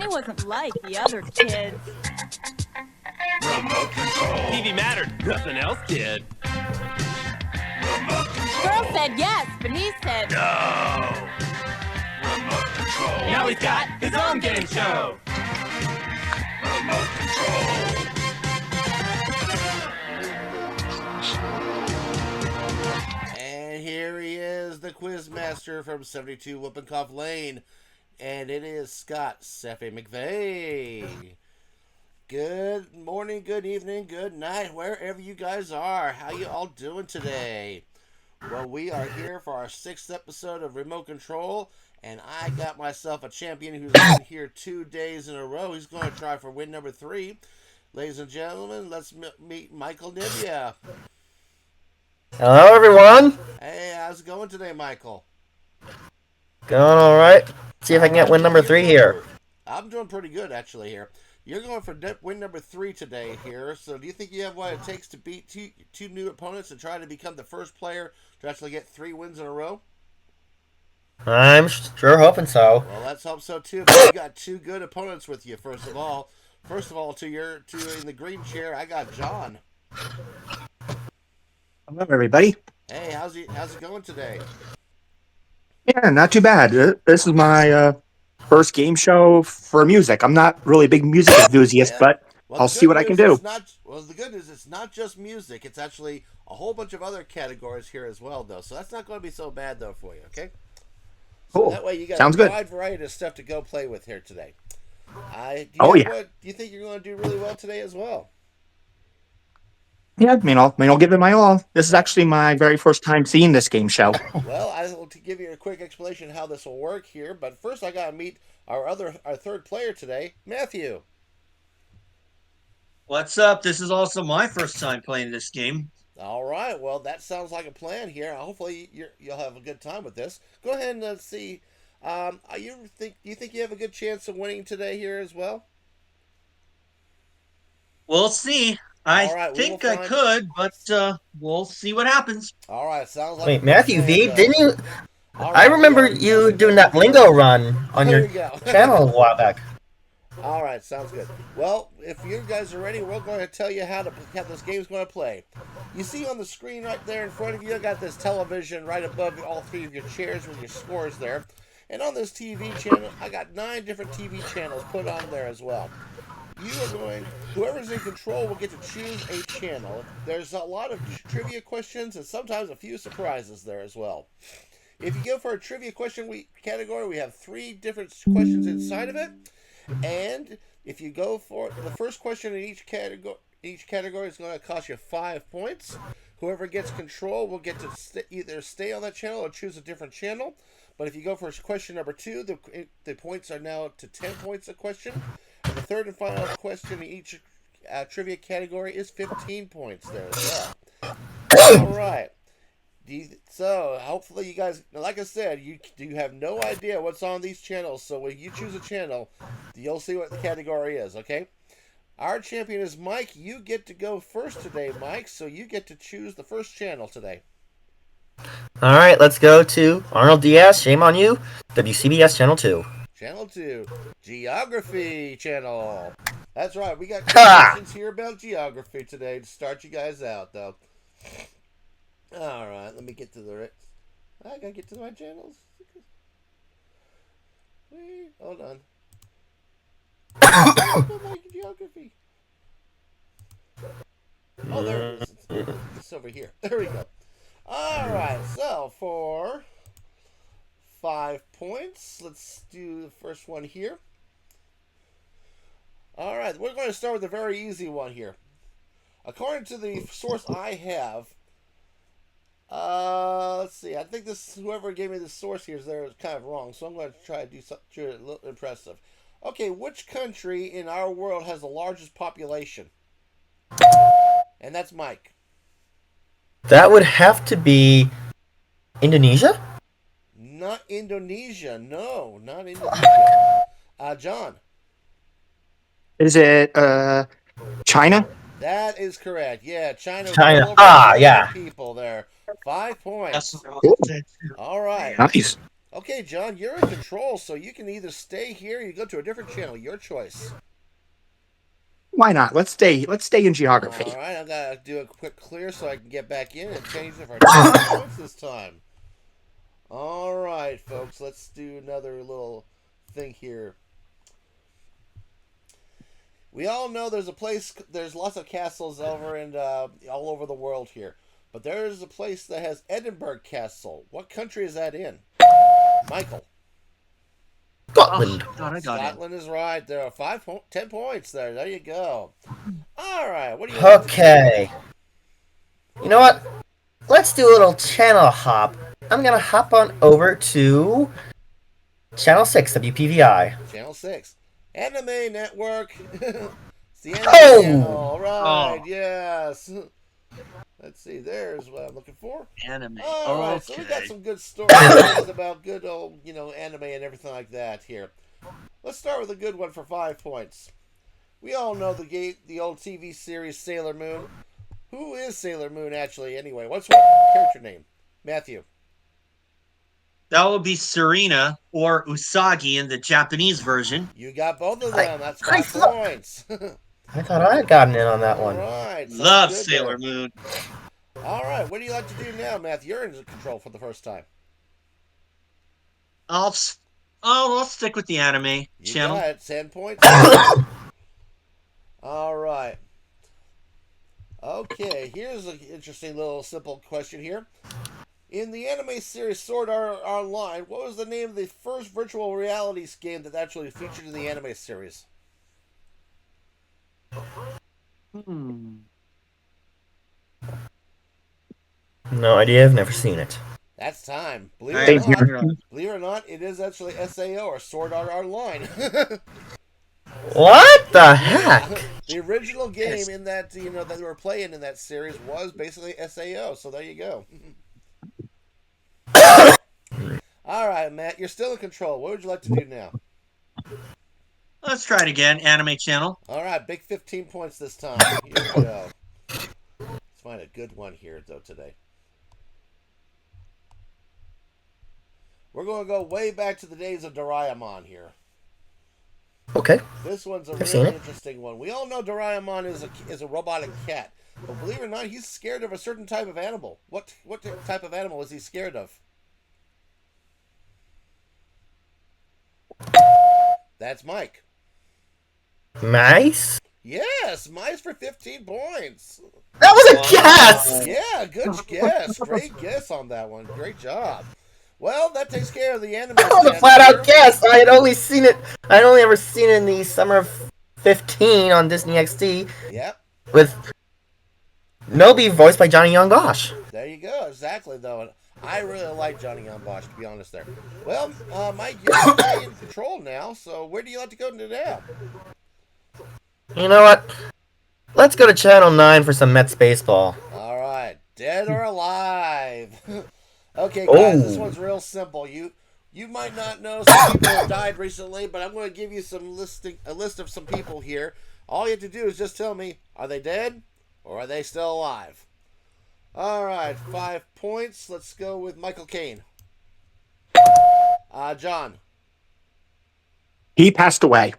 He wasn't like the other kids. Remote control. TV mattered. Nothing else did. Remote control. Girl said yes, but he said No. Remote control. Now he's got his own game show. Remote control. And here he is, the Quizmaster from 72 Whoopincoff Lane. And it is Scott Seffi McVeigh. Good morning, good evening, good night, wherever you guys are. How you all doing today? Well, we are here for our 6th episode of Remote Control, and I got myself a champion who's been here 2 days in a row. He's going to try for win number 3. Ladies and gentlemen, let's meet Michael Nibia. Hello, everyone. Hey, how's it going today, Michael? Going all right. See if I can get win number 3 here. I'm doing pretty good, actually, here. You're going for win number 3 today here. So do you think you have what it takes to beat two new opponents and try to become the first player to actually get 3 wins in a row? I'm sure hoping so. Well, let's hope so, too. But you got 2 good opponents with you, first of all. First of all, to in the green chair, I got John. Hello, everybody. Hey, how's it going today? Yeah, not too bad. This is my first game show for music. I'm not really a big music enthusiast, but Well, I'll see what I can do. The good news is it's not just music. It's actually a whole bunch of other categories here as well, though. So that's not going to be so bad, though, for you, okay? So Cool. that way you got Sounds a good. wide variety of stuff to go play with here today. Do you think you're going to do really well today as well? Yeah, I'll give it my all. This is actually my very first time seeing this game show. Well, I will to give you a quick explanation how this will work here, but first I got to meet our third player today, Matthew. What's up? This is also my first time playing this game. All right, well, that sounds like a plan here. Hopefully you'll have a good time with this. Go ahead and see. Do you think you have a good chance of winning today here as well? We'll see. I think I could, but we'll see what happens. All right, sounds like. Wait, Matthew V, didn't you? I remember you doing that Lingo run on your channel a while back. All right, sounds good. Well, if you guys are ready, we're going to tell you how this game's going to play. You see on the screen right there in front of you, I got this television right above all 3 of your chairs with your scores there. And on this TV channel, I got 9 different TV channels put on there as well. Whoever's in control will get to choose a channel. There's a lot of trivia questions and sometimes a few surprises there as well. If you go for a trivia question category, we have 3 different questions inside of it. And if you go for the first question in each category is going to cost you 5 points. Whoever gets control will get to either stay on that channel or choose a different channel. But if you go for question number 2, the points are now to 10 points a question. And the third and final question in each trivia category is 15 points there as well. All right. So hopefully you guys, like I said, you have no idea what's on these channels. So when you choose a channel, you'll see what the category is, okay? Our champion is Mike. You get to go first today, Mike. So you get to choose the first channel today. All right, let's go to Arnold Diaz. Shame on you. WCBS Channel 2. Channel 2, Geography Channel. That's right. We got questions here about geography today to start you guys out, though. All right, let me get to the. I gotta get to my channels. Wait, hold on. My geography. Oh, there it is. It's over here. There we go. All right, so for 5 points, let's do the first one here. All right, we're going to start with a very easy one here. According to the source I have, let's see. I think whoever gave me the source here is kind of wrong, so I'm going to try to do something a little impressive. Okay, which country in our world has the largest population? And that's Mike. That would have to be Indonesia? Not Indonesia. No, not Indonesia. John. Is it China? That is correct. Yeah, China. China. Yeah. People there. 5 points. That's what I was saying. All right. Nice. Okay, John, you're in control, so you can either stay here or you go to a different channel. Your choice. Why not? Let's stay in geography. All right, I'm gonna do a quick clear so I can get back in and change it for 9 points this time. All right, folks, let's do another little thing here. We all know there's lots of castles over and all over the world here, but there's a place that has Edinburgh Castle. What country is that in? Michael. Scotland. Oh, God, I got it. Scotland is right. There are 10 points there. There you go. All right. What do you? Okay. You know what? Let's do a little channel hop. I'm gonna hop on over to Channel 6 WPVI. Channel 6. Anime Network. It's the anime Oh! channel. All right. Oh. Yes. Let's see. There's what I'm looking for. Anime. All right. Okay. So we got some good stories about good old, anime and everything like that here. Let's start with a good one for 5 points. We all know the old TV series Sailor Moon. Who is Sailor Moon actually anyway? What's her character name? Matthew. That would be Serena or Usagi in the Japanese version. You got both of them. That's I 5 points. I thought I had gotten in on that one. All right. sounds Love good Sailor there. Moon. All right. What do you like to do now, Matthew? You're in control for the first time. I'll stick with the anime You channel. got it. 10 points. All right. Okay. Here's an interesting little simple question here. In the anime series Sword Art Online, what was the name of the first virtual reality game that actually featured in the anime series? No idea. I've never seen it. That's time. Believe I it Thank or you. not, believe it or not, it is actually SAO or Sword Art Online. What the heck? The original game in that that they were playing in that series was basically SAO. So there you go. All right, Matt, you're still in control. What would you like to do now? Let's try it again. Anime channel. All right, big 15 points this time. Here we go. Let's find a good one here though today. We're going to go way back to the days of Doraemon here. Okay. This one's a I've seen really it. interesting one. We all know Doraemon is a robotic cat, but believe it or not, he's scared of a certain type of animal. What type of animal is he scared of? That's Mike. Mice? Yes, mice for 15 points. That was a guess! Yeah, good guess. Great guess on that one. Great job. Well, that takes care of the anime. That was a channel flat here. out guess. I had only seen it. I'd only ever seen it in the summer of 15 on Disney XD Yep, with Nobi voiced by Johnny Young Gosh. there you go. Exactly, though. I really like Johnny Young Bosch, to be honest there. Well, Mike, you're in control now, so where do you like to go now? You know what? Let's go to Channel 9 for some Mets baseball. All right, dead or alive? Okay, guys, this Oh. one's real simple. You might not know some people have died recently, but I'm going to give you a list of some people here. All you have to do is just tell me, are they dead or are they still alive? All right, 5 points. Let's go with Michael Caine. John. He passed away.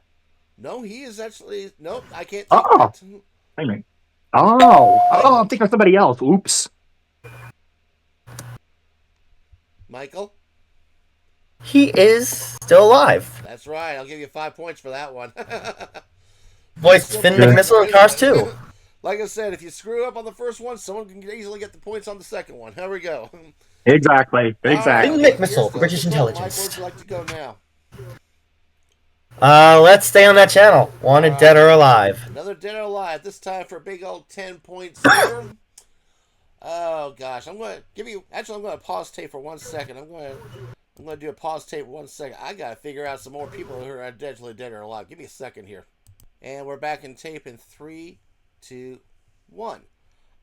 No, he is actually... Nope, I can't take Oh. that. Wait a minute. Oh, I'm thinking of somebody else. Oops. Michael? He is still alive. That's right. I'll give you 5 points for that one. Voiced Finn McMissile in Cars 2. Like I said, if you screw up on the first one, someone can easily get the points on the second one. Here we go. Exactly. All Exactly. right, Finn you're McMissile, still British in control. intelligence. Mike, where would you like to go now? Let's stay on that channel. Wanted dead or alive. Another dead or alive. This time for a big old 10 points here. Oh gosh, I'm going to give you. Actually, I'm going to pause tape for 1 second. I'm going to do a pause tape for 1 second. I got to figure out some more people who are actually dead or alive. Give me a second here. And we're back in tape in 3, 2, 1.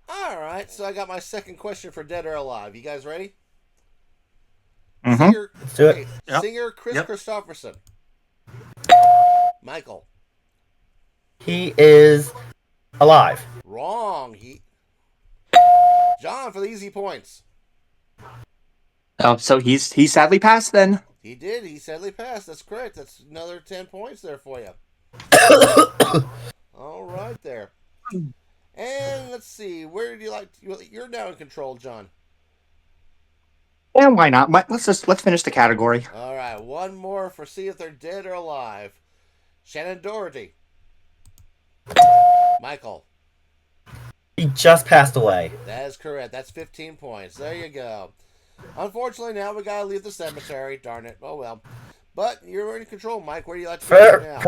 All right, so I got my second question for dead or alive. You guys ready? Mhm. Singer, Let's do it. Yep. Singer Chris Yep. Christopherson. Michael. He is alive. Wrong. John for the easy points. Oh, so he's sadly passed then. He did. He sadly passed. That's correct. That's another 10 points there for you. All right there. And let's see. Where do you like? You're now in control, John. And why not? Let's finish the category. All right. One more for see if they're dead or alive. Shannon Doherty. Michael. He just passed away. That is correct. That's 15 points. There you go. Unfortunately, now we gotta leave the cemetery. Darn it. Oh well. But you're in control, Mike. Where do you like to go now?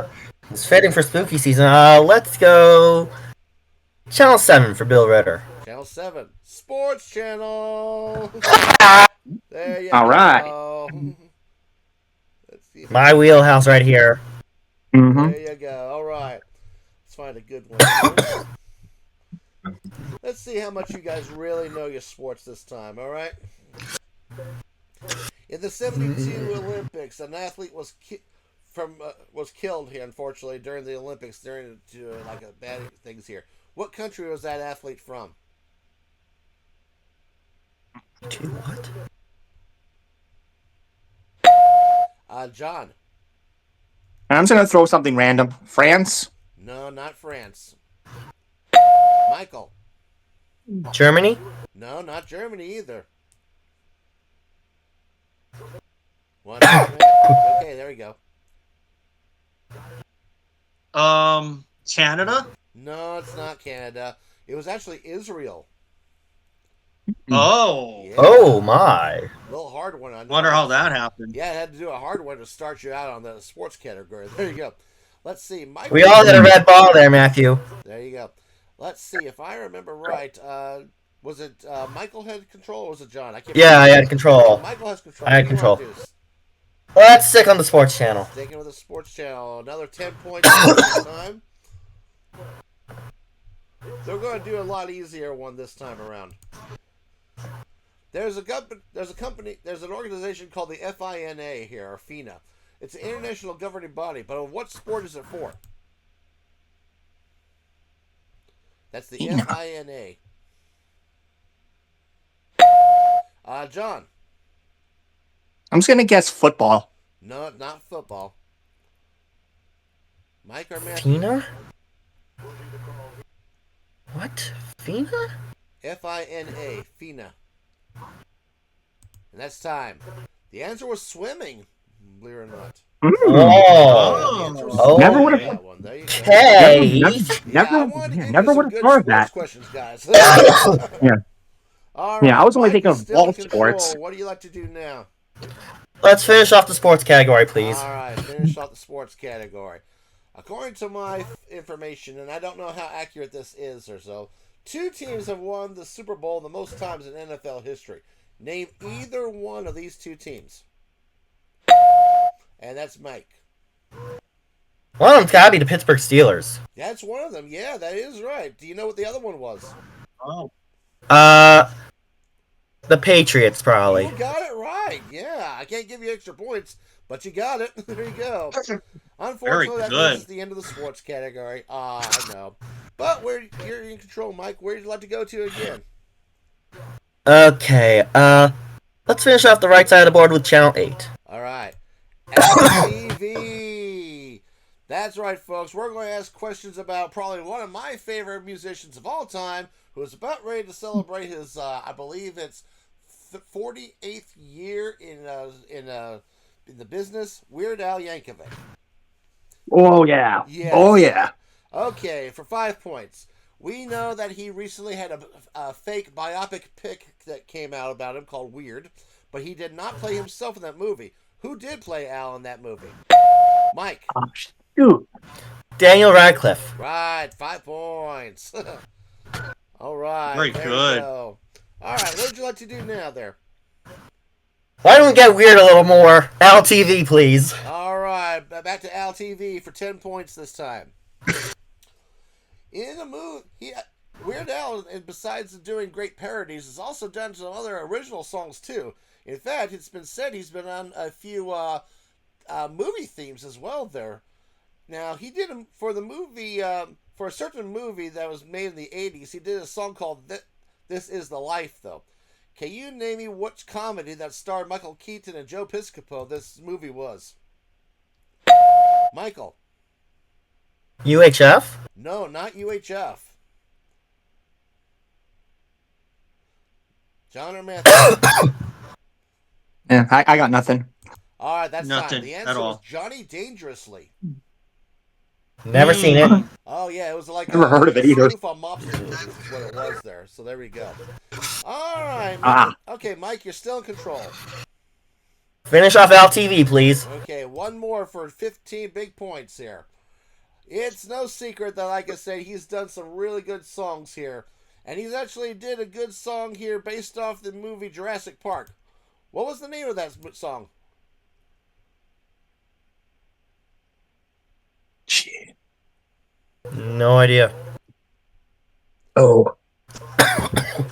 It's fitting for spooky season. Let's go Channel 7 for Bill Ritter. Channel 7. Sports Channel. There you All go. right. Let's see. My wheelhouse right here. Mm-hmm. There you go. All right. Let's find a good one here. Let's see how much you guys really know your sports this time, all right? In the 72 Olympics, an athlete was killed here, unfortunately, during the Olympics, during bad things here. What country was that athlete from? To what? John. I'm just gonna throw something random. France. No, not France. Michael. Germany? No, not Germany either. One. Okay, there we go. Canada? No, it's not Canada. It was actually Israel. Oh. Yeah. Oh my. A little hard one. I know. Wonder how that happened. Yeah, I had to do a hard one to start you out on the sports category. There you go. Let's see. Michael. We all had a red ball there, Matthew. There you go. Let's see. If I remember right, was it Michael had control or was it John? I can't Yeah, I remember. had control. Michael has control. I had What do you wanna control. do? Let's stick on the sports channel. Sticking with the sports channel. Another 10 points this time. They're going to do a lot easier one this time around. There's an organization called the FINA here, or FINA. It's an international governing body, but what sport is it for? That's the FINA. FINA. John. I'm just gonna guess football. No, not football. Mike or Matthew? Fina? What? Fina? FINA, FINA. And that's time. The answer was swimming, believe it or not. Oh. The answer was Oh. Never swimming would've- on that one. There you go. Okay. I wanted to give Never you would some have good thought of sports that. questions, guys. Yeah. All Yeah, I was only Mike thinking is of still in ball control. sports. What do you like to do now? Let's finish off the sports category, please. All right, finish off the sports category. According to my information, and I don't know how accurate this is or so, 2 teams have won the Super Bowl the most times in NFL history. Name either one of these 2 teams. And that's Mike. One of them's gotta be the Pittsburgh Steelers. That's one of them. Yeah, that is right. Do you know what the other one was? Oh. The Patriots, probably. You got it right. Yeah, I can't give you extra points, but you got it. There you go. Unfortunately, that good. means it's the end of the sports category. I know. But you're in control, Mike. Where would you like to go to again? Okay, let's finish off the right side of the board with Channel 8. All right. LTV. That's right, folks. We're going to ask questions about probably one of my favorite musicians of all time, who is about ready to celebrate his, I believe it's 48th year in the business. Weird Al Yankovic. Oh yeah. Yes. Oh yeah. Okay, for 5 points. We know that he recently had a fake biopic pic that came out about him called Weird, but he did not play himself in that movie. Who did play Al in that movie? Mike. Oh, shoot. Daniel Radcliffe. Right, 5 points. All right. Very there good. you go. All right, what would you like to do now there? Why don't we get weird a little more? LTV, please. All right, back to Al TV for 10 points this time. In the movie, Weird Al, and besides doing great parodies, has also done some other original songs too. In fact, it's been said he's been on a few movie themes as well there. Now, he did them for the movie, for a certain movie that was made in the 80s. He did a song called This Is the Life, though. Can you name me which comedy that starred Michael Keaton and Joe Piscopo this movie was? Michael. UHF? No, not UHF. John or Matthew? Yeah, I got nothing. All right, that's Nothing fine. The at answer was all. Johnny Dangerously. Never seen it. Oh yeah, it was like Never heard of it either. Spoof on mobster movies is what it was there. So there we go. All right, Ah. okay, Mike, you're still in control. Finish off LTV, please. Okay, one more for 15 big points here. It's no secret that, like I said, he's done some really good songs here, and he's actually did a good song here based off the movie Jurassic Park. What was the name of that song? Shit. No idea. Oh,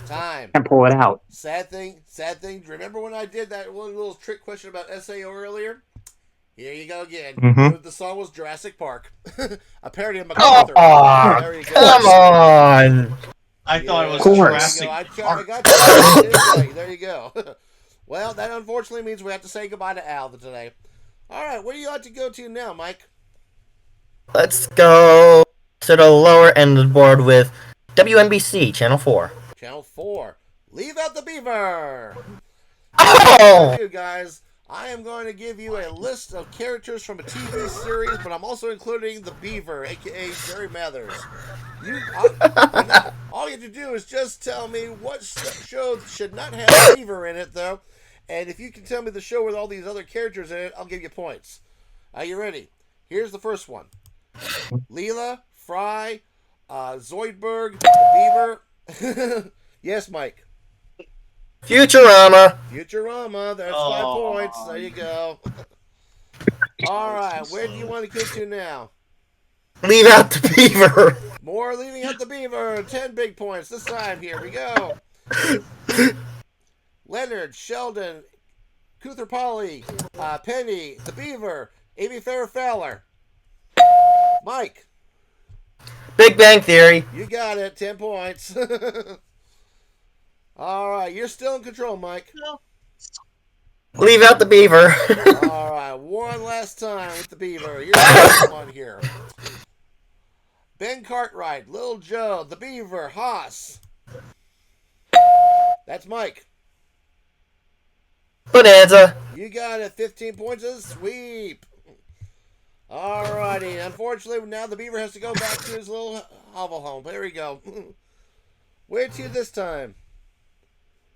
Time. can't pull it out. Sad thing. Remember when I did that one little trick question about SAO earlier? Here you go again. Mhm. The song was Jurassic Park. A parody of Come MacArthur. on. There you go. Come on. I thought it was Of course. Jurassic I Park. got you. There you go. Well, that unfortunately means we have to say goodbye to Al today. All right, where do you like to go to now, Mike? Let's go to the lower end of the board with WNBC, Channel 4. Channel 4. Leave out the beaver. Oh! You guys, I am going to give you a list of characters from a TV series, but I'm also including the beaver, aka Jerry Mathers. All you have to do is just tell me what show should not have a beaver in it, though. And if you can tell me the show with all these other characters in it, I'll give you points. Are you ready? Here's the first one. Leela, Fry, Zoidberg, Beaver. Yes, Mike. Futurama. Futurama. That's Oh. 5 points. There you go. All right. Where do you want to get to now? Leave out the beaver. More leaving out the beaver. 10 big points this time. Here we go. Leonard, Sheldon, Cuther Polly, Penny, the beaver, Amy Farrah Fowler. Mike. Big Bang Theory. You got it. 10 points. All right. You're still in control, Mike. Leave out the beaver. All right. One last time with the beaver. You're the one here. Ben Cartwright, Little Joe, the beaver, Haas. That's Mike. Bonanza. You got it. 15 points is a sweep. All righty. Unfortunately, now the beaver has to go back to his little hovel home. There we go. Where to this time?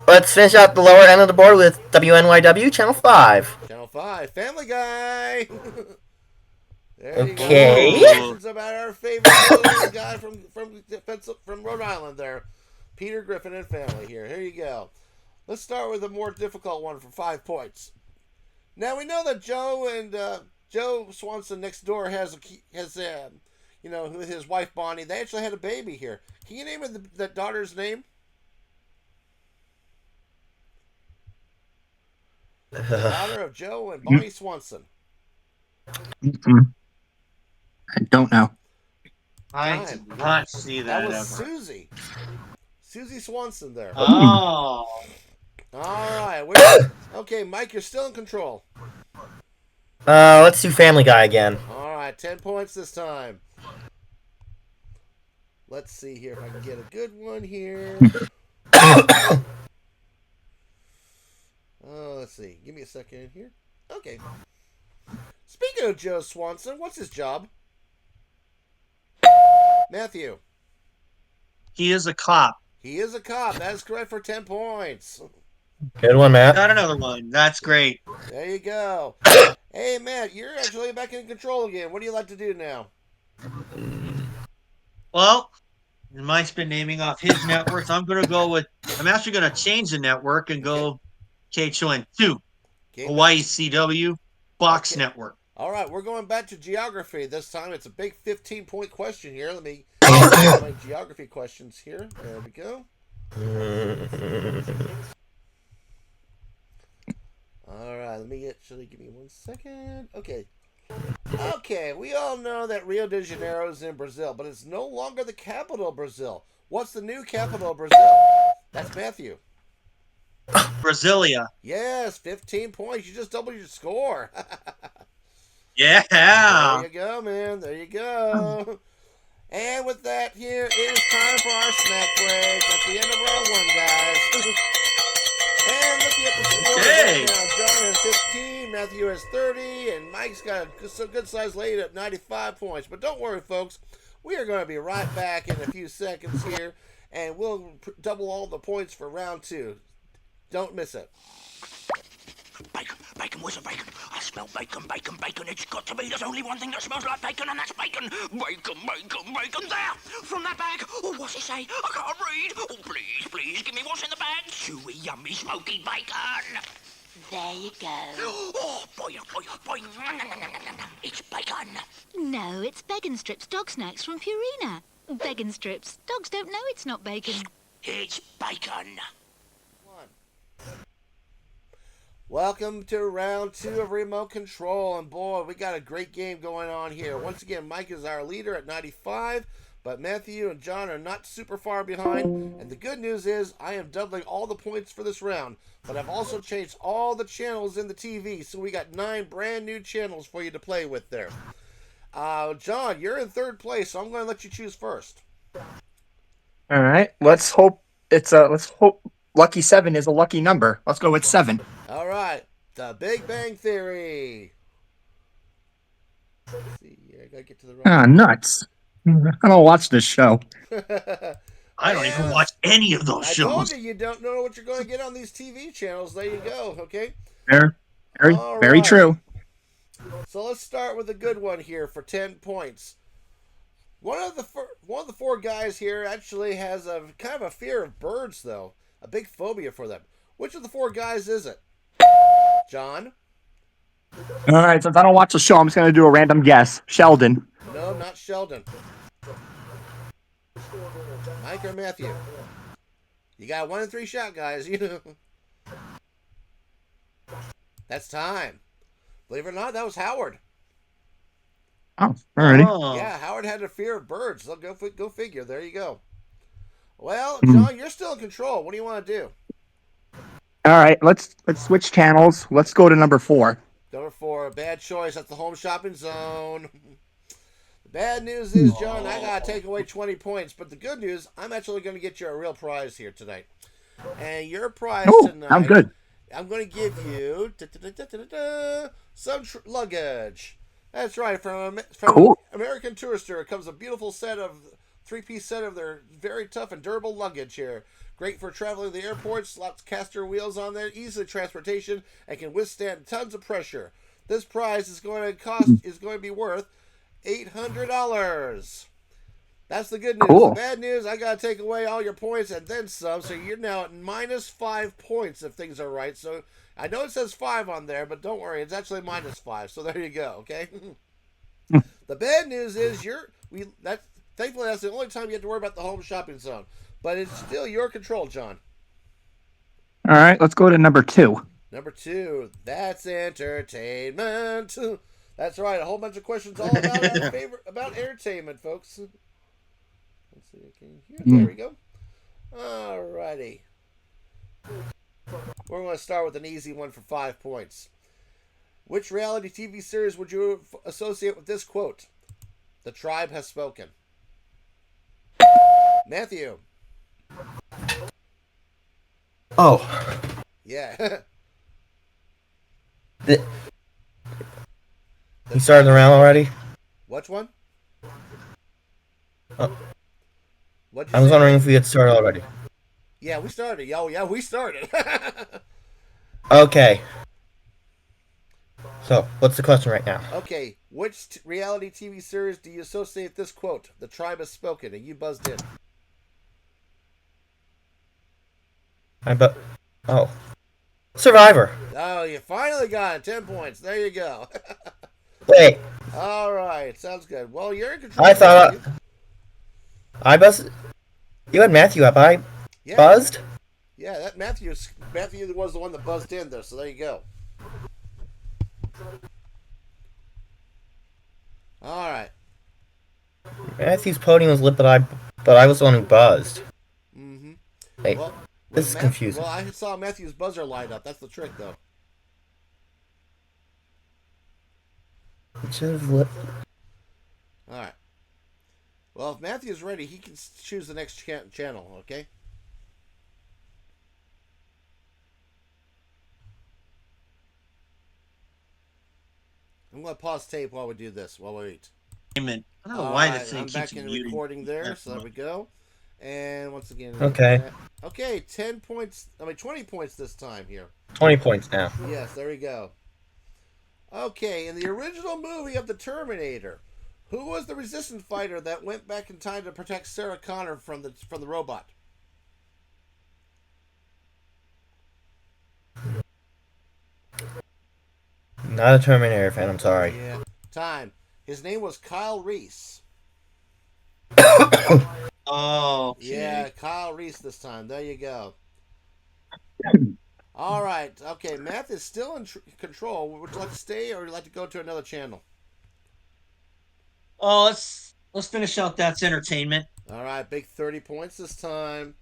Let's finish out the lower end of the board with WNYW, Channel 5. Channel 5, Family Guy. There you Okay. go. Questions about our favorite little guy from Rhode Island there. Peter Griffin and family here. Here you go. Let's start with a more difficult one for 5 points. Now we know that Joe Swanson next door has with his wife Bonnie. They actually had a baby here. Can you name the daughter's name? The daughter of Joe and Bonnie Swanson. Mm-mm. I don't know. I did not see That that was ever. Susie. Susie Swanson there. Oh. All right. Okay, Mike, you're still in control. Let's do Family Guy again. All right, 10 points this time. Let's see here if I can get a good one here. Let's see. Give me a second here. Okay. Speaking of Joe Swanson, what's his job? Matthew. He is a cop. He is a cop. That is correct for 10 points. Good one, Matt. Got another one. That's great. There you go. Hey, Matt, you're actually back in control again. What do you like to do now? Well, Mike's been naming off his networks. I'm actually gonna change the network and go KHON2, Okay. Hawaii CW, Fox Okay. Network. All right, we're going back to geography this time. It's a big 15-point question here. Let me get my geography questions here. There we go. All right, give me 1 second. Okay. Okay, we all know that Rio de Janeiro is in Brazil, but it's no longer the capital of Brazil. What's the new capital of Brazil? That's Matthew. Brasilia. Yes, 15 points. You just doubled your score. Yeah. There you go, man. There you go. And with that, here it is time for our snack break. At the end of round one, guys. And looking at the scores Okay. right now, John has 15, Matthew has 30, and Mike's got a good size lead at 95 points. But don't worry, folks. We are going to be right back in a few seconds here, and we'll double all the points for round two. Don't miss it. Bacon, bacon, where's the bacon? I smell bacon, bacon, bacon. It's got to be. There's only one thing that smells like bacon, and that's bacon. Bacon, bacon, bacon. There! From that bag. Oh, what's it say? I can't read. Oh, please, please, give me what's in the bag. Chewy, yummy, smoky bacon. There you go. Oh, boy, boy, boy. It's bacon. No, it's Bacon Strips dog snacks from Purina. Bacon Strips. Dogs don't know it's not bacon. It's bacon. Welcome to round two of Remote Control, and boy, we got a great game going on here. Once again, Mike is our leader at 95, but Matthew and John are not super far behind, and the good news is I am doubling all the points for this round, but I've also changed all the channels in the TV, so we got 9 brand new channels for you to play with there. John, you're in third place, so I'm going to let you choose first. All right. Let's hope lucky 7 is a lucky number. Let's go with 7. All right, The Big Bang Theory. Let's see here, I gotta get to the Ah, right. nuts. I don't watch this show. I don't even watch any of those I told shows. you don't know what you're going to get on these TV channels. There you go. Okay. Very All very right. true. So let's start with a good one here for 10 points. One of the 4 guys here actually has a kind of a fear of birds, though, a big phobia for them. Which of the 4 guys is it? John? All right, since I don't watch the show, I'm just gonna do a random guess. Sheldon. No, not Sheldon. Mike or Matthew? You got a 1 in 3 shot, guys. You know. That's time. Believe it or not, that was Howard. Oh, alrighty. Oh. Yeah, Howard had a fear of birds. So go figure. There you go. Well, Hmm. John, you're still in control. What do you want to do? All right, let's switch channels. Let's go to number 4. Number 4, bad choice. That's the home shopping zone. The bad news is, John, I gotta take away 20 points. But the good news, I'm actually going to get you a real prize here tonight. And your prize Oh, tonight, sounds good. I'm going to give you some luggage. That's right. From Cool. American Tourister comes a beautiful set of 3-piece set of their very tough and durable luggage here. Great for traveling to the airports, lots of caster wheels on there, easy transportation, and can withstand tons of pressure. This prize is going to be worth $800. That's the good news. Cool. The bad news, I gotta take away all your points and then some, so you're now at -5 points if things are right. So I know it says 5 on there, but don't worry, it's actually -5. So there you go. Okay. The bad news is thankfully that's the only time you have to worry about the home shopping zone, but it's still your control, John. All right, let's go to number 2. Number 2, that's entertainment. That's right, a whole bunch of questions all about entertainment, folks. Let's see, there we go. Alrighty. We're going to start with an easy one for 5 points. Which reality TV series would you associate with this quote? The tribe has spoken. Matthew. Oh, Yeah. you started the round already? Which one? Oh. What'd I you was say? wondering if we had started already. Yeah, we started. Oh, yeah, we started. Okay. So, what's the question right now? Okay, which reality TV series do you associate this quote? The tribe has spoken, and you buzzed in. Oh. Survivor. Oh, you finally got it. 10 points. There you go. Wait, All right, sounds good. Well, you're in control. I thought Matthew. I buzzed. You had Matthew up. I Yeah, buzzed? yeah. That Matthew was the one that buzzed in there. So there you go. All right. Matthew's podium was lit, but I was the one who buzzed. Mm-hmm. Hey. Well, This is confusing. Well, I saw Matthew's buzzer light up. That's the trick, though. Which of what? All right. Well, if Matthew's ready, he can choose the next channel, okay? I'm going to pause tape while we do this, while we wait. I don't know All why right, this thing I'm keeps back in muting. recording there, so there we go. And once again... Okay. Okay, 10 points... 20 points this time here. 20 points now. Yes, there we go. Okay, in the original movie of The Terminator, who was the resistance fighter that went back in time to protect Sarah Connor from the robot? Not a Terminator fan, I'm sorry. Yeah. Time. His name was Kyle Reese. Oh, okay. Yeah, Kyle Reese this time. There you go. All right. Okay, Matt is still in control. Would you like to stay, or would you like to go to another channel? Oh, let's finish out that's entertainment. All right, big 30 points this time.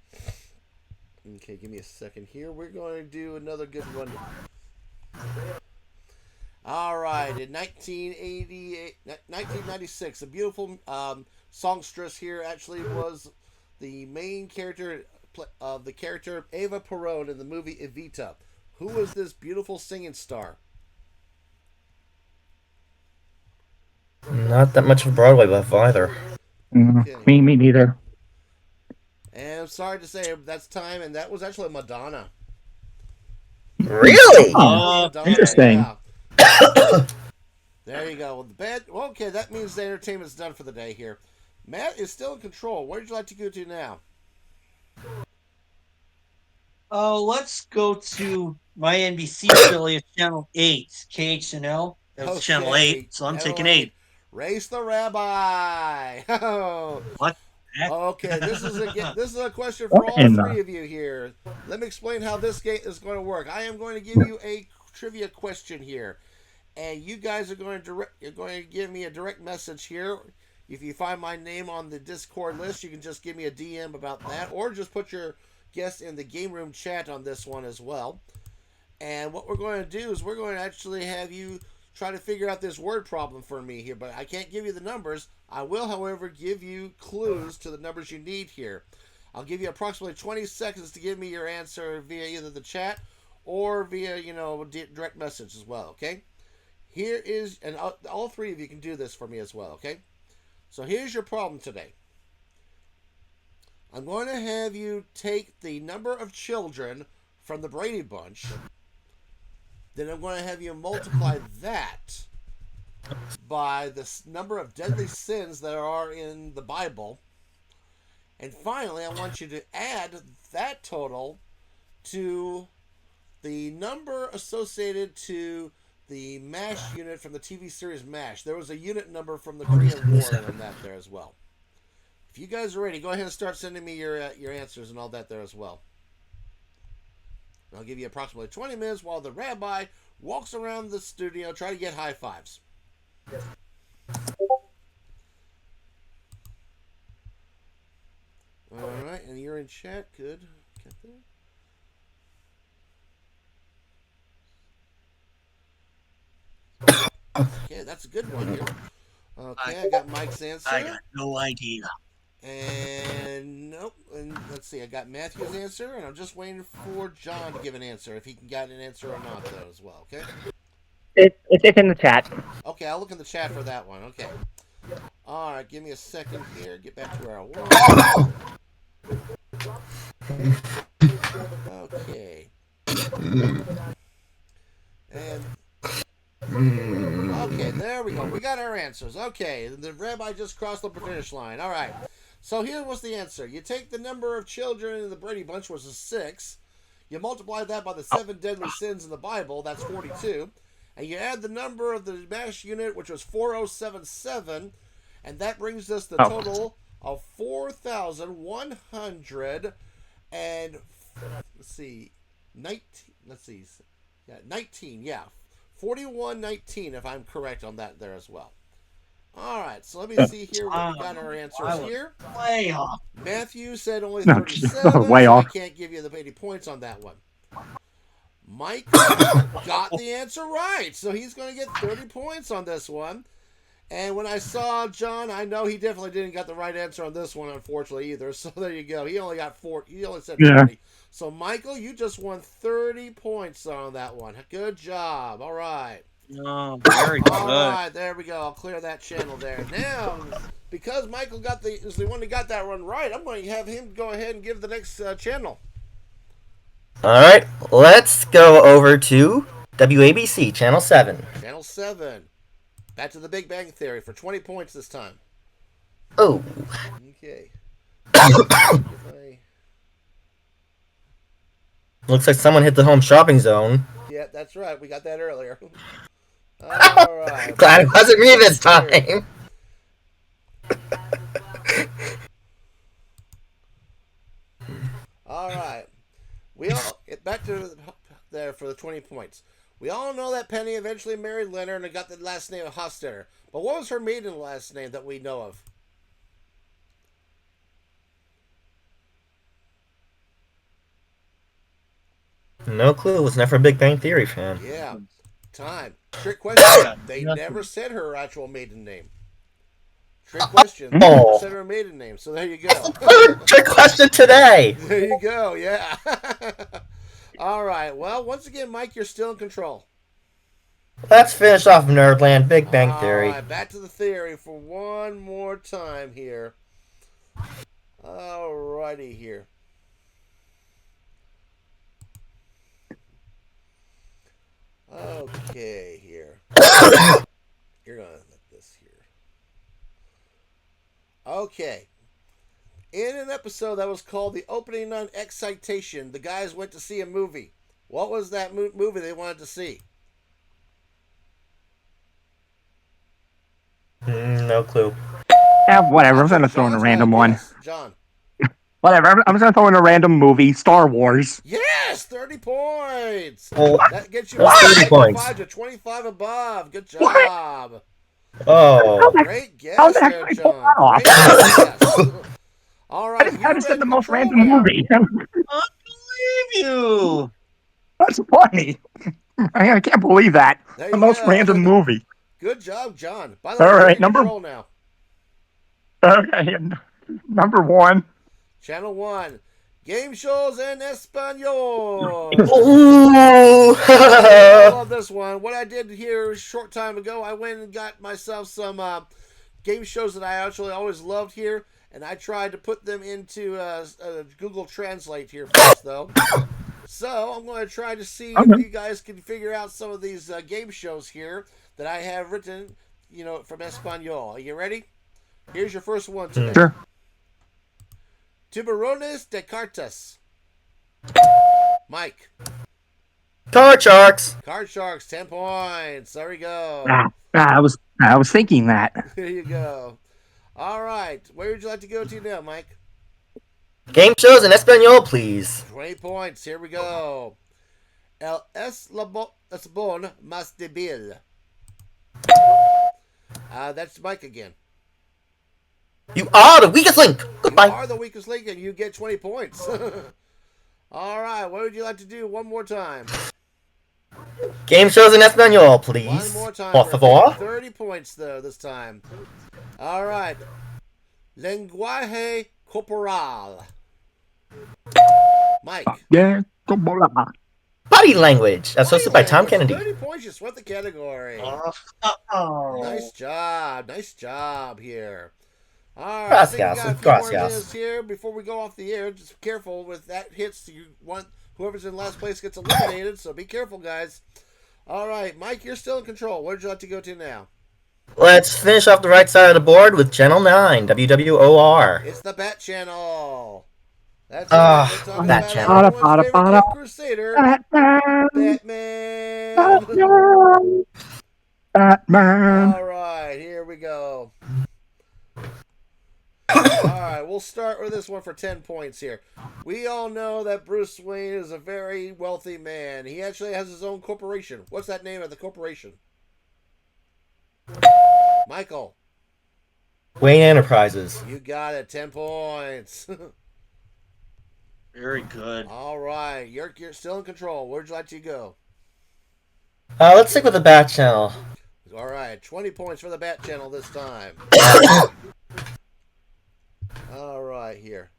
Okay, give me a second here. We're going to do another good one. All right, in 1996, a beautiful songstress here actually was the main character of the character Eva Perón in the movie Evita. Who was this beautiful singing star? Not that much of Broadway buff either. Okay. Me neither. And I'm sorry to say that's time, and that was actually Madonna. Really? Oh, Madonna, interesting. yeah. There you go. Well, okay, that means the entertainment's done for the day here. Matt is still in control. Where would you like to go to now? Oh, let's go to my NBC affiliate, Channel 8, KHNL. That's Channel 8, so I'm taking 8. Race the Rabbi. What? Okay, this is a question for all three of you here. Let me explain how this game is going to work. I am going to give you a trivia question here, and you guys are going to give me a direct message here. If you find my name on the Discord list, you can just give me a DM about that, or just put your guess in the game room chat on this one as well. And what we're going to do is we're going to actually have you try to figure out this word problem for me here, but I can't give you the numbers. I will, however, give you clues to the numbers you need here. I'll give you approximately 20 seconds to give me your answer via either the chat or via, direct message as well, okay? Here is, and all three of you can do this for me as well, okay? So here's your problem today. I'm going to have you take the number of children from the Brady Bunch. Then I'm going to have you multiply that by the number of deadly sins that are in the Bible. And finally, I want you to add that total to the number associated to the MASH unit from the TV series MASH. There was a unit number from the Korean War in that there as well. If you guys are ready, go ahead and start sending me your answers and all that there as well. I'll give you approximately 20 minutes while the rabbi walks around the studio, try to get high fives. All right, and you're in chat. Good. Get there. Okay, that's a good one here. Okay, I got Mike's answer. I got no idea. And nope. And let's see, I got Matthew's answer, and I'm just waiting for John to give an answer, if he can get an answer or not, though, as well. Okay. It's in the chat. Okay, I'll look in the chat for that one. Okay. All right, give me a second here. Get back to where I was. Okay. And okay, there we go. We got our answers. Okay, the rabbi just crossed the finish line. All right. So here was the answer. You take the number of children in the Brady Bunch, which is 6. You multiply that by the 7 deadly sins in the Bible. That's 42. And you add the number of the MASH unit, which was 4077. And that brings us the total of 4,100 and let's see, 19. Let's see, 19. Yeah, 4119 if I'm correct on that there as well. All right, so let me see here what we got our answers I was here. way off. Matthew said only No, 37, way so off. I can't give you the 80 points on that one. Mike got the answer right, so he's going to get 30 points on this one. And when I saw John, I know he definitely didn't get the right answer on this one, unfortunately, either. So there you go. He only got 4. He only said 40. Yeah. So, Michael, you just won 30 points on that one. Good job. All right. Oh, very good. All right, there we go. I'll clear that channel there. Now, because Michael is the one who got that one right, I'm going to have him go ahead and give the next channel. Alright, let's go over to WABC, Channel 7. Channel 7. Back to the Big Bang Theory for 20 points this time. Oh. Okay. Looks like someone hit the home shopping zone. Yeah, that's right. We got that earlier. All right. Glad it wasn't me this time. All right. We all get back to there for the 20 points. We all know that Penny eventually married Leonard and got the last name of Hostetter. But what was her maiden last name that we know of? No clue. Was never a Big Bang Theory fan. Yeah. Time. Trick question. They never said her actual maiden name. Trick question. They never said her maiden name. So there you go. Trick question today. There you go. Yeah. All right. Well, once again, Mike, you're still in control. Let's finish off Nerdland, Big Bang Theory. All right, back to the theory for one more time here. All righty here. Okay, here. You're going to let this here. Okay. In an episode that was called The Opening on Excitation, the guys went to see a movie. What was that movie they wanted to see? No clue. Yeah, whatever. I'm gonna throw in a random one. Yes, John. Whatever. I'm just gonna throw in a random movie. Star Wars. Yes, 30 points. Well, That gets you What's 30 from points? 25 to 25 above. Good job. Oh. Great guess How's that there, actually pull John. that off? Great guess. All right, I just said the most random now. movie. I believe you. That's funny. I can't believe that. There The you most go. random movie. Good job, John. By the way, All you're right, in number- control now. Okay, and number 1. Channel 1. Game shows in Espanol. Ooh. I love this one. What I did here a short time ago, I went and got myself some game shows that I actually always loved here, and I tried to put them into Google Translate here first, though. So I'm going to try to see if you guys can figure out some of these game shows here that I have written, from Espanol. Are you ready? Here's your first one today. Sure. Tiburones de Cartas. Mike. Card Sharks. Card Sharks, 10 points. There we go. I was thinking that. There you go. All right. Where would you like to go to now, Mike? Game shows in Espanol, please. 20 points. Here we go. El Eslabon más débil. That's Mike again. You are the weakest link. Goodbye. You are the weakest link, and you get 20 points. All right. What would you like to do one more time? Game shows in Espanol, please. One more time. Por favor. 30 points, though, this time. All right. Lenguaje corporal. Mike. Yeah. Body language. That's hosted by Tom Kennedy. 30 points. You swept the category. Oh. Nice job. Nice job here. All right. I think we Gracias, got a few more gracias. minutes here before we go off the air. Just be careful with that hits. You want whoever's in last place gets eliminated, so be careful, guys. All right, Mike, you're still in control. Where would you like to go to now? Let's finish off the right side of the board with Channel 9, WWOR. It's the Bat Channel. That's Ah, We're talking Bat about Channel. everyone's favorite Kid Crusader, Batman. Batman. All right, here we go. All right, we'll start with this one for 10 points here. We all know that Bruce Wayne is a very wealthy man. He actually has his own corporation. What's that name of the corporation? Michael. Wayne Enterprises. You got it. 10 points. Very good. All right. You're still in control. Where'd you like to go? Let's stick with the Bat Channel. All right. 20 points for the Bat Channel this time. All right, here.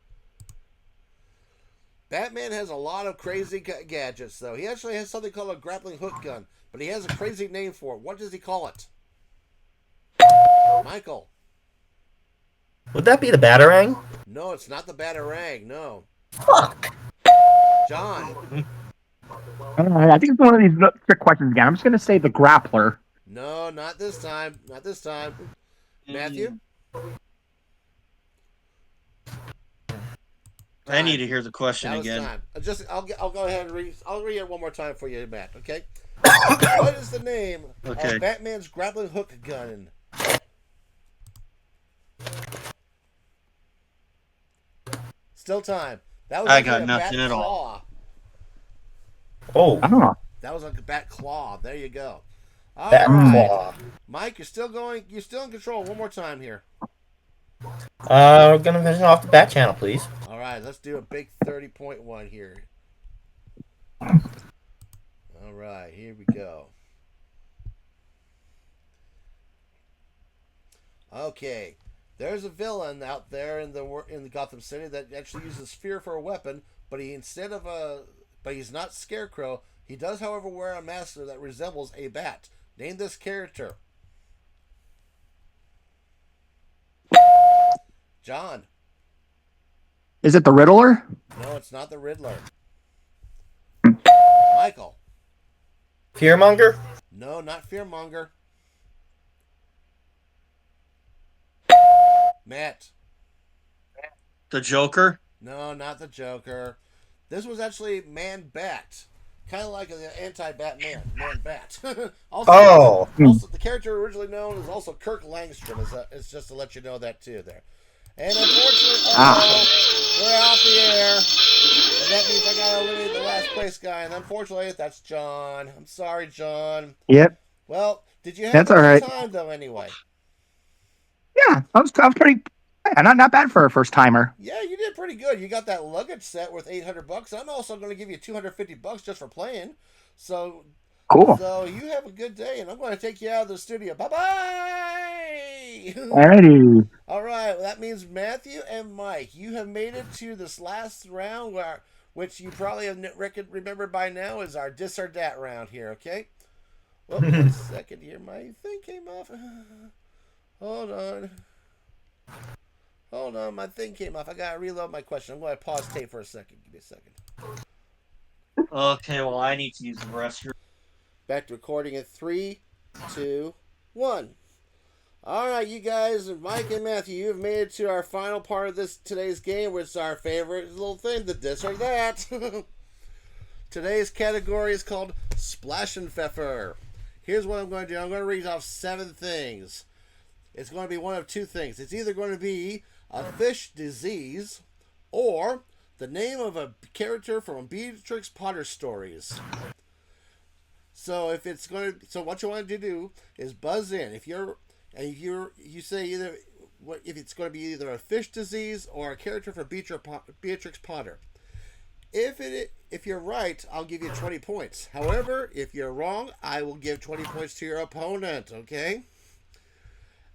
Batman has a lot of crazy gadgets, though. He actually has something called a grappling hook gun, but he has a crazy name for it. What does he call it? Michael. Would that be the Batarang? No, it's not the Batarang. No. Fuck. John. I think it's one of these trick questions again. I'm just going to say the grappler. No, not this time. Not this time. Matthew? I need to hear the question That was again. time. I'll go ahead and read. I'll read it one more time for you, Matt. Okay. What is the name Okay. of Batman's grappling hook gun? Still time. That was I actually got a nothing bat at all. claw. Oh, Oh, That was a bat claw. There you go. All Bat right. Claw. Mike, you're still going. You're still in control. One more time here. We're gonna finish off the Bat Channel, please. All right. Let's do a big 30.1 here. All right. Here we go. Okay. There's a villain out there in the Gotham City that actually uses fear for a weapon, but he's not Scarecrow. He does, however, wear a mask that resembles a bat. Name this character. John. is it the Riddler? No, it's not the Riddler. Michael. Fearmonger? No, not Fearmonger. Matt. The Joker? No, not the Joker. This was actually Man-Bat. Kind of like the anti-Batman, Man-Bat. also, the character originally known is also Kirk Langstrom. It's just to let you know that too there. And unfortunately, we're off the air. And that means I gotta eliminate the last place guy. And unfortunately, that's John. I'm sorry, John. Yep. Well, did you have That's a all good right. time though? Anyway. Yeah, I was pretty. Yeah, not bad for a first timer. Yeah, you did pretty good. You got that luggage set worth $800. I'm also going to give you $250 just for playing. So, Cool. So you have a good day, and I'm going to take you out of the studio. Bye bye. Alrighty. All right. Well, that means Matthew and Mike, you have made it to this last round, which you probably have remembered by now is our Dis or Dat round here. Okay. Well, 1 second here. My thing came off. Hold on. Hold on, my thing came off. I gotta reload my question. I'm going to pause tape for a second. Give me a second. Okay, well, I need to use the restroom. Back to recording in 3, 2, 1. All right, you guys, and Mike and Matthew, you have made it to our final part of today's game, which is our favorite little thing, the This or That. Today's category is called Splash and Pfeffer. Here's what I'm going to do. I'm going to read off 7 things. It's going to be one of 2 things. It's either going to be a fish disease or the name of a character from Beatrix Potter stories. So what you want to do is buzz in. If you say either if it's going to be either a fish disease or a character from Beatrix Potter. If you're right, I'll give you 20 points. However, if you're wrong, I will give 20 points to your opponent. Okay.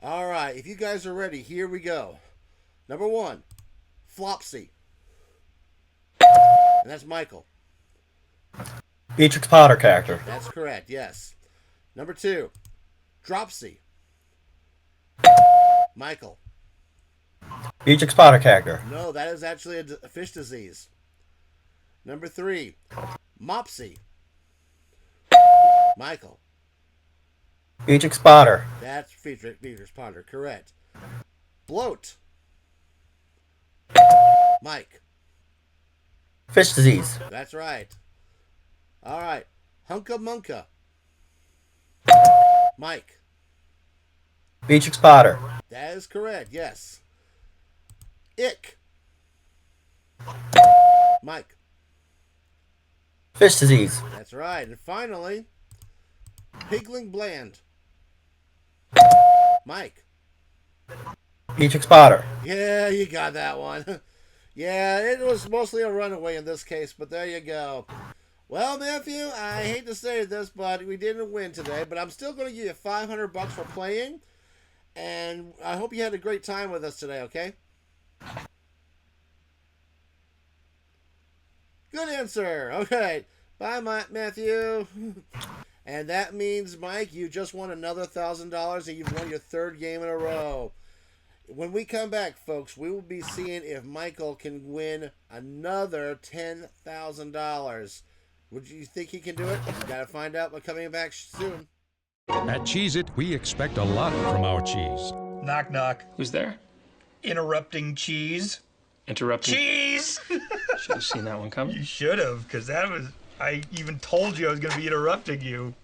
All right, if you guys are ready, here we go. Number 1, Flopsy. And that's Michael. Beatrix Potter character. That's correct, yes. Number 2, Dropsy. Michael. Beatrix Potter character. No, that is actually a fish disease. Number 3, Mopsy. Michael. Beatrix Potter. That's Beatrix Potter, correct. Bloat. Mike. Fish disease. That's right. All right. Hunka Munka. Mike. Beatrix Potter. That is correct, yes. Ick. Mike. Fish disease. That's right. And finally, Pigling Bland. Mike. Beatrix Potter. Yeah, you got that one. Yeah, it was mostly a runaway in this case, but there you go. Well, Matthew, I hate to say this, but we didn't win today, but I'm still going to give you $500 for playing, and I hope you had a great time with us today, okay? Good answer. Okay. Bye, Matthew. And that means, Mike, you just won another $1,000, and you've won your third game in a row. When we come back, folks, we will be seeing if Michael can win another $10,000. Would you think he can do it? We got to find out by coming back soon. At Cheez-It, we expect a lot from our cheese. Knock, knock. Who's there? Interrupting cheese. Interrupting. Cheese! Should have seen that one coming. You should have, because that was... I even told you I was going to be interrupting you.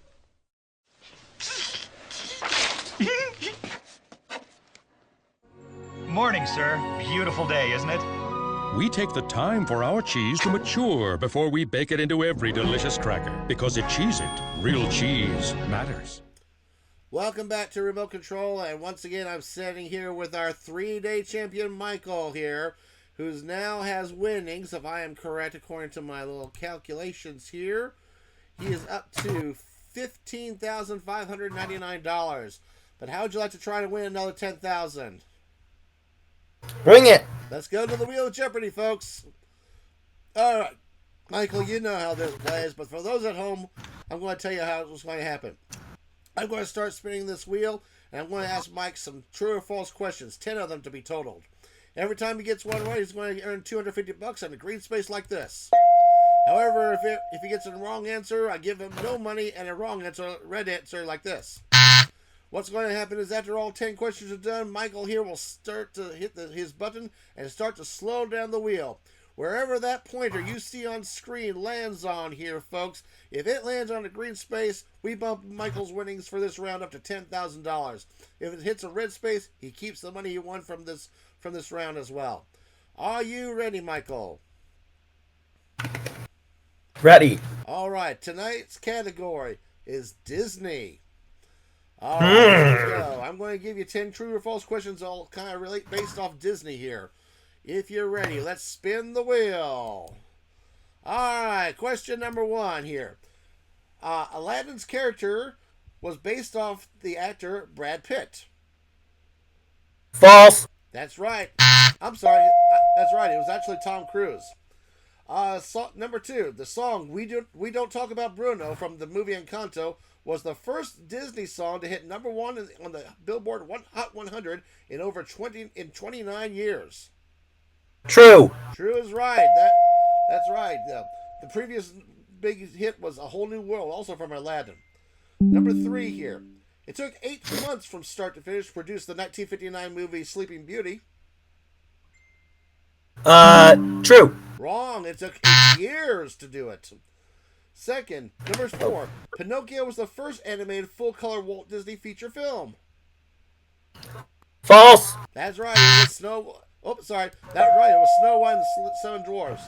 Morning, sir. Beautiful day, isn't it? We take the time for our cheese to mature before we bake it into every delicious cracker. Because at Cheez-It, real cheese matters. Welcome back to Remote Control, and once again, I'm sitting here with our 3-day champion, Michael, here, who's now has winnings, if I am correct, according to my little calculations here. He is up to $15,599. But how would you like to try to win another $10,000? Bring it. Let's go to the Wheel of Jeopardy, folks. All right. Michael, you know how this plays, but for those at home, I'm going to tell you how it's going to happen. I'm going to start spinning this wheel, and I'm going to ask Mike some true or false questions, 10 of them to be totaled. Every time he gets one right, he's going to earn $250 on a green space like this. However, if he gets a wrong answer, I give him no money, and a wrong answer, red answer like this. What's going to happen is after all 10 questions are done, Michael here will start to hit his button and start to slow down the wheel. Wherever that pointer you see on screen lands on here, folks, if it lands on a green space, we bump Michael's winnings for this round up to $10,000. If it hits a red space, he keeps the money he won from this round as well. Are you ready, Michael? Ready. All right, tonight's category is Disney. All right, here we go. I'm going to give you 10 true or false questions, all kind of relate based off Disney here. If you're ready, let's spin the wheel. All right, question number 1 here. Aladdin's character was based off the actor Brad Pitt. False. That's right. I'm sorry. That's right. It was actually Tom Cruise. Number 2, the song "We Don't Talk About Bruno" from the movie Encanto was the first Disney song to hit number 1 on the Billboard Hot 100 in over 29 years. True. True is right. That's right. The previous big hit was "A Whole New World," also from Aladdin. Number 3 here. It took 8 months from start to finish to produce the 1959 movie Sleeping Beauty. True. Wrong. It took 8 years to do it. Second, number 4. Pinocchio was the first animated full-color Walt Disney feature film. False. That's right. It was Snow. Oh, sorry. That's right. It was Snow White and the Seven Dwarfs.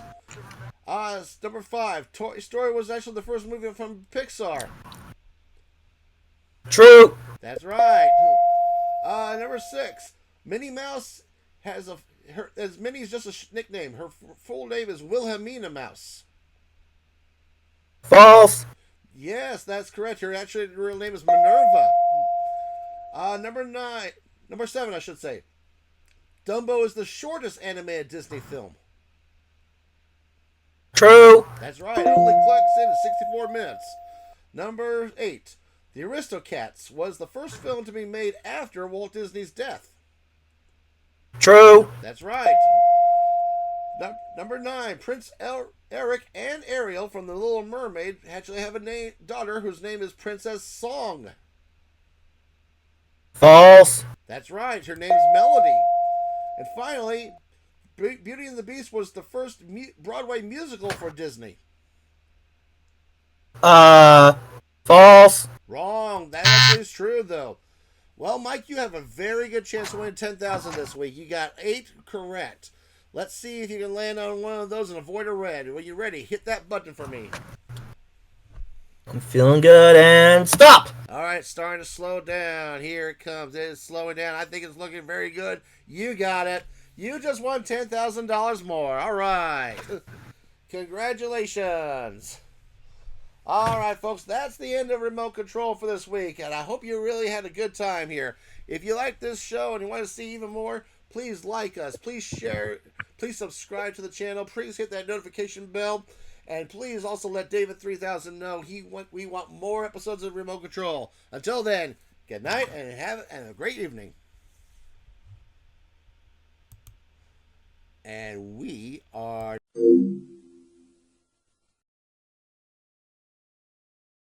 Number 5. Toy Story was actually the first movie from Pixar. True. That's right. Number 6. Minnie Mouse has as Minnie's just a nickname. Her full name is Wilhelmina Mouse. False. Yes, that's correct. Her actual real name is Minerva. Number 7, I should say. Dumbo is the shortest animated Disney film. True. That's right. It only clocks in at 64 minutes. Number 8. The Aristocats was the first film to be made after Walt Disney's death. True. That's right. Number 9. Prince Eric and Ariel from The Little Mermaid actually have a daughter whose name is Princess Song. False. That's right. Her name's Melody. And finally, Beauty and the Beast was the first Broadway musical for Disney. False. Wrong. That actually is true, though. Well, Mike, you have a very good chance to win $10,000 this week. You got 8 correct. Let's see if you can land on one of those and avoid a red. When you're ready, hit that button for me. I'm feeling good, and stop! All right, starting to slow down. Here it comes. It is slowing down. I think it's looking very good. You got it. You just won $10,000 more. All right. Congratulations. All right, folks, that's the end of Remote Control for this week, and I hope you really had a good time here. If you like this show and you want to see even more, please like us, please share, please subscribe to the channel, please hit that notification bell, and please also let David3000 know we want more episodes of Remote Control. Until then, good night and have a great evening. And we are